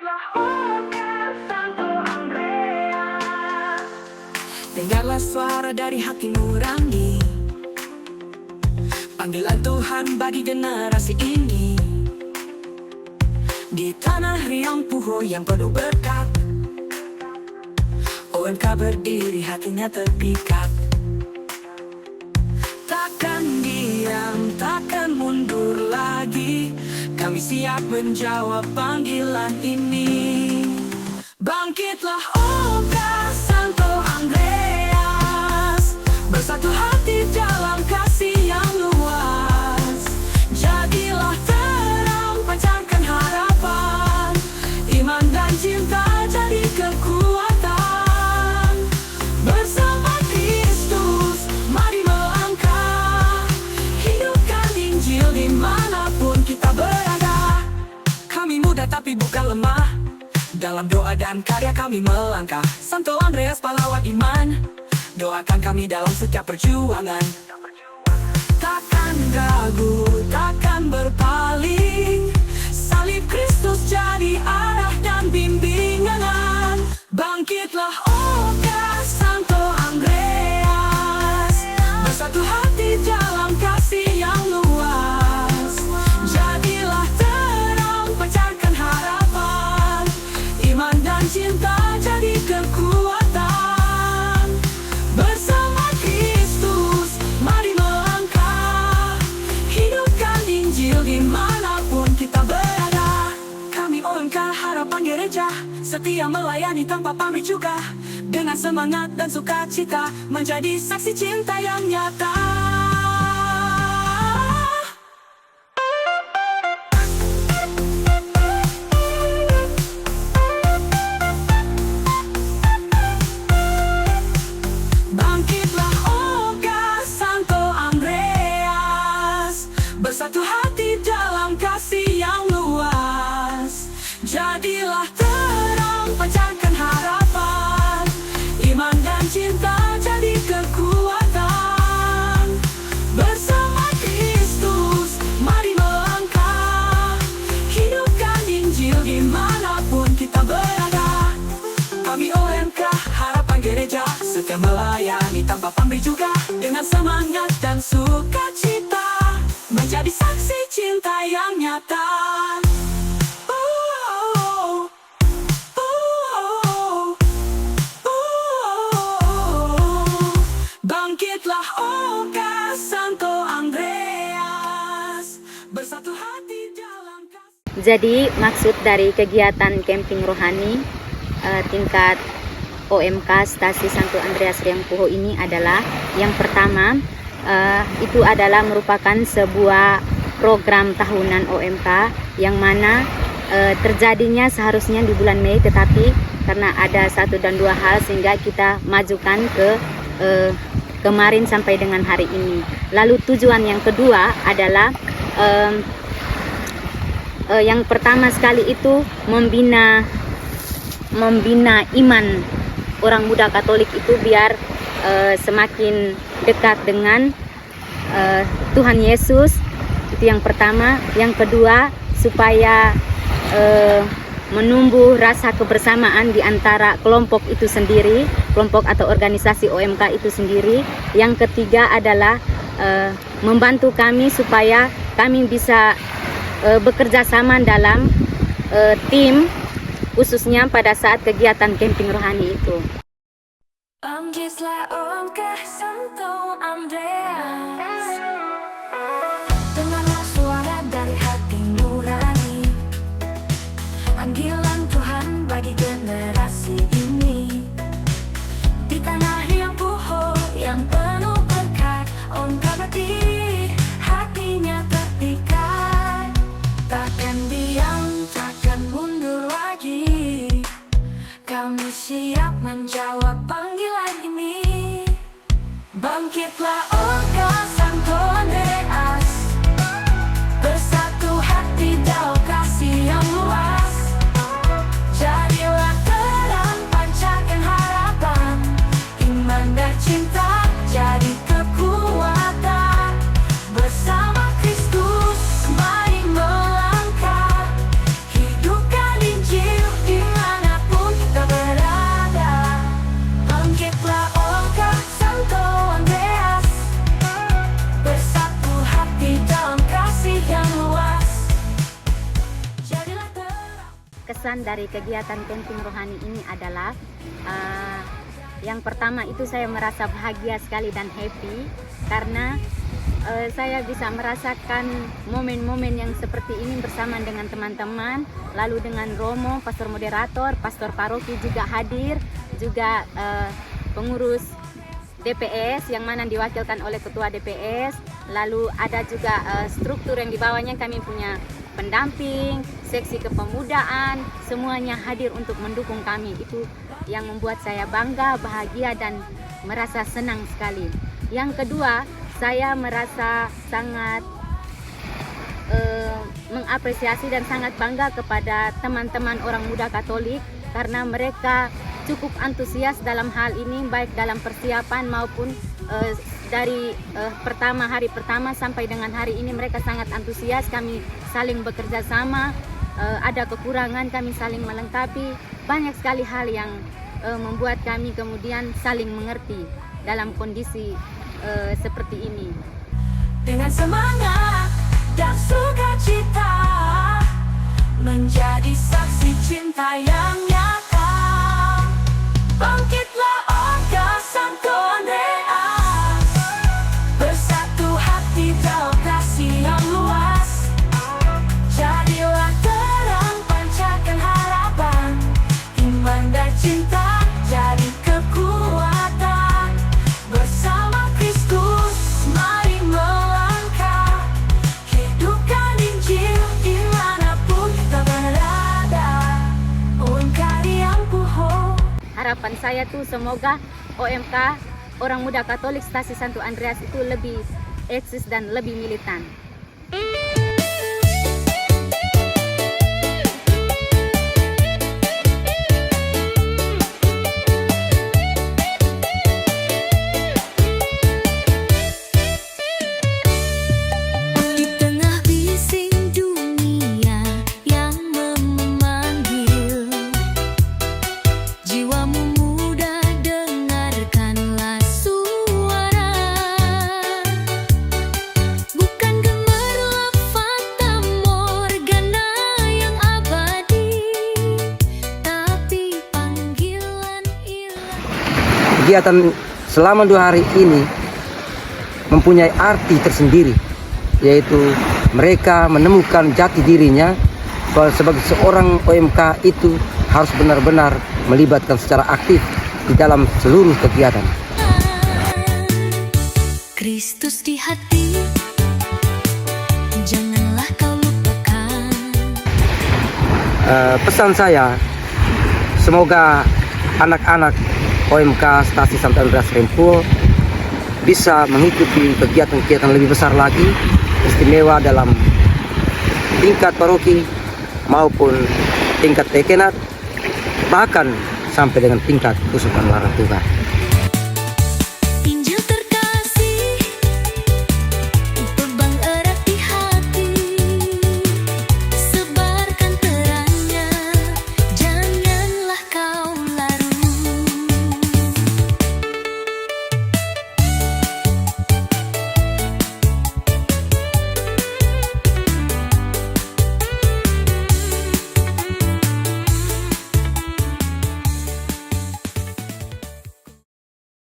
Bangkitlah organ Santo Andreas. Dengarlah suara dari hati nurani, panggilan Tuhan bagi generasi ini. Di tanah riang Puho yang penuh berkat, OMK berdiri, hatinya terpikat. Takkan diam, takkan mundur lagi, kami siap menjawab panggilan ini. Bangkitlah Orga Santo Andreas, bersatu hati dalam kasih yang luas. Jadilah terang, pancarkan harapan, iman dan cinta jadi kekuatan. Bersama Kristus, mari melangkah, hidupkan Injil dimanapun kita berada. Kami muda tapi bukan lemah, dalam doa dan karya kami melangkah. Santo Andreas pahlawan iman, doakan kami dalam setiap perjuangan. Takkan ragu, takkan berpaling, salib Kristus jadi arah dan bimbingan. Bangkitlah Orga Santo Andreas, bersatu hati dalam kasih yang luas. Jadilah terang, pancarkan harapan, iman dan cinta jadi kekuatan. Bersama Kristus, mari melangkah, hidupkan Injil dimanapun kita berada. Kami OMK Harapan Gereja, setia melayani tanpa pamrih juga, dengan semangat dan sukacita, menjadi saksi cinta yang nyata. Bangkitlah Orga Santo Andreas, bersatu hati dalam kasih yang luas. Jadilah terang, pancarkan harapan, iman dan cinta jadi kekuatan. Bersama Kristus, mari melangkah, hidupkan Injil dimanapun kita berada. Kami OMK Harapan Gereja, setia melayani tanpa pamrih juga, dengan semangat dan sukacita, menjadi saksi cinta yang nyata. Bangkitlah Orga Santo Andreas, bersatu hati dalam kasih. Jadi maksud dari kegiatan camping rohani tingkat OMK Stasi Santo Andreas Riang Puho ini adalah, yang pertama itu adalah merupakan sebuah program tahunan OMK yang mana terjadinya seharusnya di bulan Mei, tetapi karena ada satu dan dua hal sehingga kita majukan ke kemarin sampai dengan hari ini. Lalu tujuan yang kedua adalah yang pertama sekali itu membina iman orang muda Katolik itu biar semakin dekat dengan Tuhan Yesus. Itu yang pertama. Yang kedua, supaya menumbuh rasa kebersamaan di antara kelompok itu sendiri, kelompok atau organisasi OMK itu sendiri. Yang ketiga adalah membantu kami supaya kami bisa bekerja sama dalam tim, khususnya pada saat kegiatan camping rohani itu. Bangkitlah Orga Santo Andreas, dengarlah suara dari hati nurani, panggilan Tuhan bagi generasi ini. Di tanah yang Puho yang penuh berkat, OMK berdiri, hatinya terpikat. Takkan diam, takkan mundur lagi, kami siap menjawab panggilan ini. Bangkitlah Orga Santo Andreas, bersatu hati dalam kasih yang luas. Jadilah terang, pancarkan harapan, iman dan cinta jadi kekuatan. Bersama Kristus, mari melangkah, hidupkan Injil kesan dari kegiatan camping rohani ini adalah yang pertama itu saya merasa bahagia sekali dan happy karena saya bisa merasakan momen-momen yang seperti ini bersama dengan teman-teman, lalu dengan Romo, pastor moderator, pastor paroki juga hadir, juga pengurus DPS yang mana diwakilkan oleh ketua DPS, lalu ada juga struktur yang di bawahnya kami punya pendamping, seksi kepemudaan, semuanya hadir untuk mendukung kami. Itu yang membuat saya bangga, bahagia dan merasa senang sekali. Yang kedua, saya merasa sangat mengapresiasi dan sangat bangga kepada teman-teman orang muda Katolik karena mereka cukup antusias dalam hal ini, baik dalam persiapan maupun dari hari pertama sampai dengan hari ini mereka sangat antusias. Kami saling bekerja sama, ada kekurangan kami saling melengkapi, banyak sekali hal yang membuat kami kemudian saling mengerti dalam kondisi seperti ini. Dengan semangat dan sukacita menjadi saksi cinta yang nyata. Bangkitlah Orka Santo Andreas, bersatu hati dalam kasih yang luas. Jadilah terang pancarkan harapan, iman dan cinta jadi kekuatan. Bersama Kristus mari melangkah, hidupkan Injil dimanapun kita berada. OMK Riang Puho. Harapan saya tuh semoga OMK Orang Muda Katolik Stasi Santo Andreas itu lebih eksis dan lebih militan. Di tengah bising dunia yang memanggil, jiwamu muda dengarkanlah suara. Bukan gemerlap fata morgana yang abadi, tapi panggilan ilahi. Kegiatan selama 2 hari ini mempunyai arti tersendiri, yaitu mereka menemukan jati dirinya bahwa sebagai seorang OMK itu harus benar-benar melibatkan secara aktif di dalam seluruh kegiatan. Kristus di hati, janganlah kau lupakan. Pesan saya, semoga anak-anak OMK Stasi Santo Andreas Rempuh bisa mengikuti kegiatan-kegiatan lebih besar lagi, istimewa dalam tingkat paroki maupun tingkat dekanat, bahkan sampai dengan tingkat Uskupan Larang Tugas.